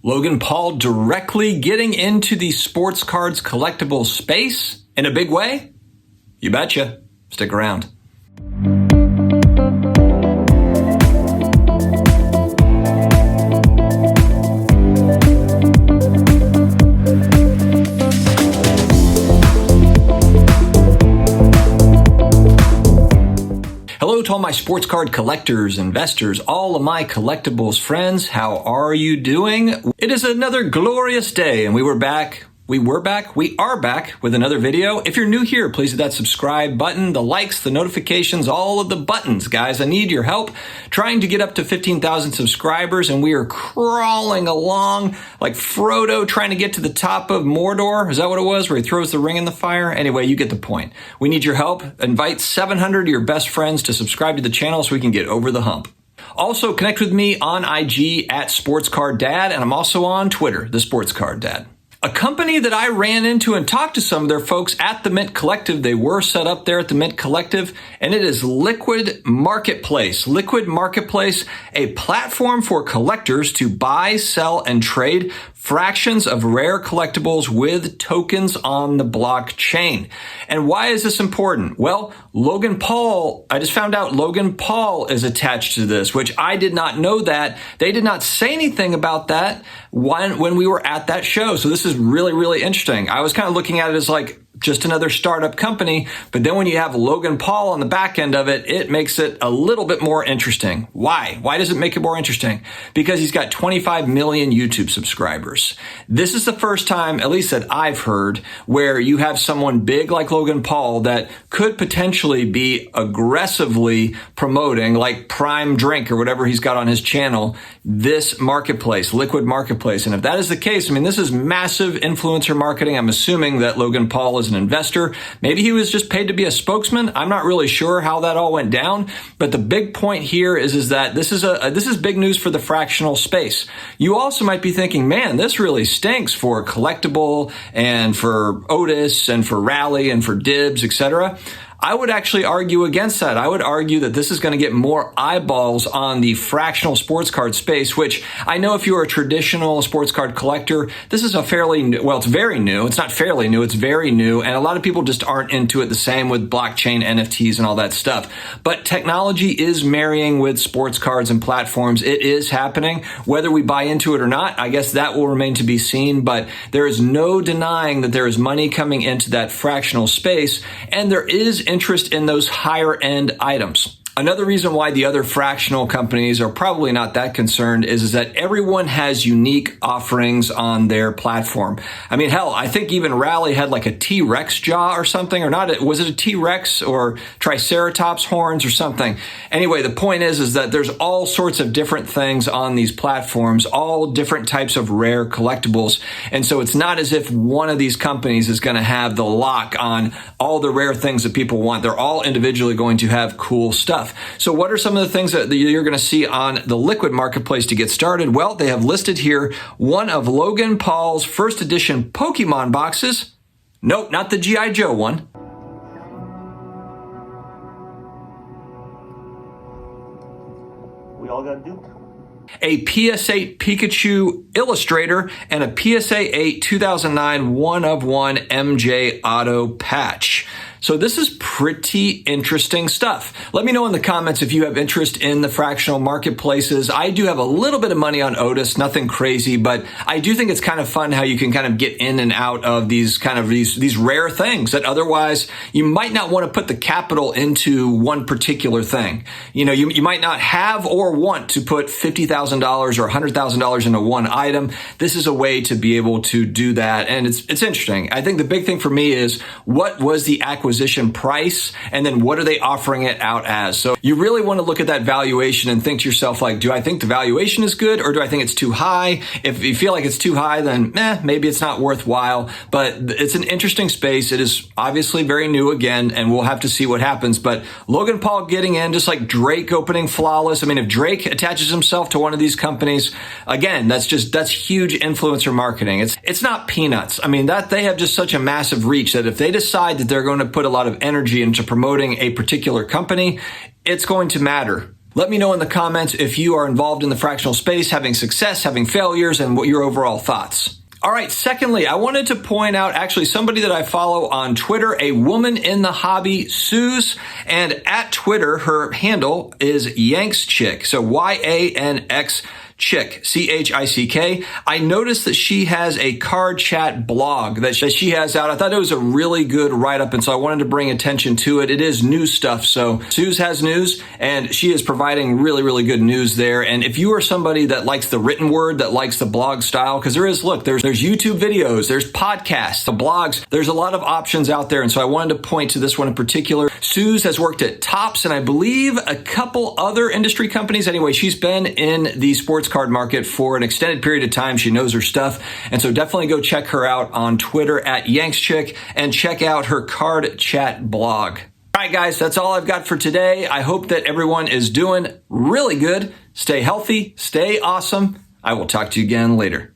Logan Paul directly getting into the sports cards collectible space in a big way? You betcha. Stick around. Hello to all my sports card collectors, investors, all of my collectibles friends. How are you doing? It is another glorious day and we are back with another video. If you're new here, please hit that subscribe button, the likes, the notifications, all of the buttons. Guys, I need your help trying to get up to 15,000 subscribers, and we are crawling along like Frodo trying to get to the top of Mordor. Is that what it was, where he throws the ring in the fire? Anyway, you get the point. We need your help. Invite 700 of your best friends to subscribe to the channel so we can get over the hump. Also, connect with me on IG at SportsCardDad, and I'm also on Twitter, the SportsCardDad. A company that I ran into and talked to some of their folks at the Mint Collective. They were set up there at the Mint Collective, and it is Liquid Marketplace. Liquid Marketplace, a platform for collectors to buy, sell, and trade fractions of rare collectibles with tokens on the blockchain. And why is this important? Well, Logan Paul, I just found out Logan Paul is attached to this, which I did not know that. They did not say anything about that when we were at that show. So this is really, really interesting. I was kind of looking at it as like just another startup company, but then when you have Logan Paul on the back end of it, it makes it a little bit more interesting. Why? Why does it make it more interesting? Because he's got 25 million YouTube subscribers. This is the first time, at least that I've heard, where you have someone big like Logan Paul that could potentially be aggressively promoting, like Prime Drink or whatever he's got on his channel, this marketplace, Liquid Marketplace. And if that is the case, I mean, this is massive influencer marketing. I'm assuming that Logan Paul is an investor. Maybe he was just paid to be a spokesman. I'm not really sure how that all went down, but the big point here is that this is big news for the fractional space. You also might be thinking, man, this really stinks for Collectible and for Otis and for Rally and for Dibs, etc. I would actually argue against that. I would argue that this is going to get more eyeballs on the fractional sports card space, which I know if you're a traditional sports card collector, this is a fairly new, well, it's very new. It's not fairly new. It's very new. And a lot of people just aren't into it. The same with blockchain, NFTs, and all that stuff. But technology is marrying with sports cards and platforms. It is happening. Whether we buy into it or not, I guess that will remain to be seen. But there is no denying that there is money coming into that fractional space. And there is interest in those higher end items. Another reason why the other fractional companies are probably not that concerned is that everyone has unique offerings on their platform. I mean, hell, I think even Rally had like a T-Rex jaw or something, or not. Was it a T-Rex or Triceratops horns or something? Anyway, the point is that there's all sorts of different things on these platforms, all different types of rare collectibles. And so it's not as if one of these companies is going to have the lock on all the rare things that people want. They're all individually going to have cool stuff. So what are some of the things that you're going to see on the Liquid Marketplace to get started? Well, they have listed here one of Logan Paul's first edition Pokemon boxes. Nope, not the G.I. Joe one. We all got duped. A PS8 Pikachu Illustrator, and a PSA8 2009 one-of-one MJ Auto patch. So this is pretty interesting stuff. Let me know in the comments if you have interest in the fractional marketplaces. I do have a little bit of money on Otis, nothing crazy, but I do think it's kind of fun how you can kind of get in and out of these rare things that otherwise you might not want to put the capital into one particular thing. You know, you might not have or want to put $50,000 or $100,000 into one item. This is a way to be able to do that, and it's interesting. I think the big thing for me is what was the acquisition price, and then what are they offering it out as? So you really want to look at that valuation and think to yourself, like, do I think the valuation is good, or do I think it's too high? If you feel like it's too high, then maybe it's not worthwhile. But it's an interesting space. It is obviously very new again, and we'll have to see what happens. But Logan Paul getting in, just like Drake opening Flawless. I mean, if Drake attaches himself to one of these companies, again, that's huge influencer marketing. It's not peanuts. I mean, that they have just such a massive reach that if they decide that they're going to put a lot of energy into promoting a particular company, it's going to matter. Let me know in the comments if you are involved in the fractional space, having success, having failures, and what your overall thoughts. All right, secondly, I wanted to point out actually somebody that I follow on Twitter, a woman in the hobby, Suze, and at Twitter, her handle is Yanks Chick. So YANX Chick, CHICK. I noticed that she has a card chat blog that she has out. I thought it was a really good write-up, and so I wanted to bring attention to it. It is news stuff, so Suze has news, and she is providing really, really good news there. And if you are somebody that likes the written word, that likes the blog style, because there's YouTube videos, there's podcasts, the blogs, there's a lot of options out there, and so I wanted to point to this one in particular. Suze has worked at Topps and I believe a couple other industry companies. Anyway, she's been in the sports card market for an extended period of time. She knows her stuff. And so definitely go check her out on Twitter at Yankschick and check out her card chat blog. All right, guys, that's all I've got for today. I hope that everyone is doing really good. Stay healthy, stay awesome. I will talk to you again later.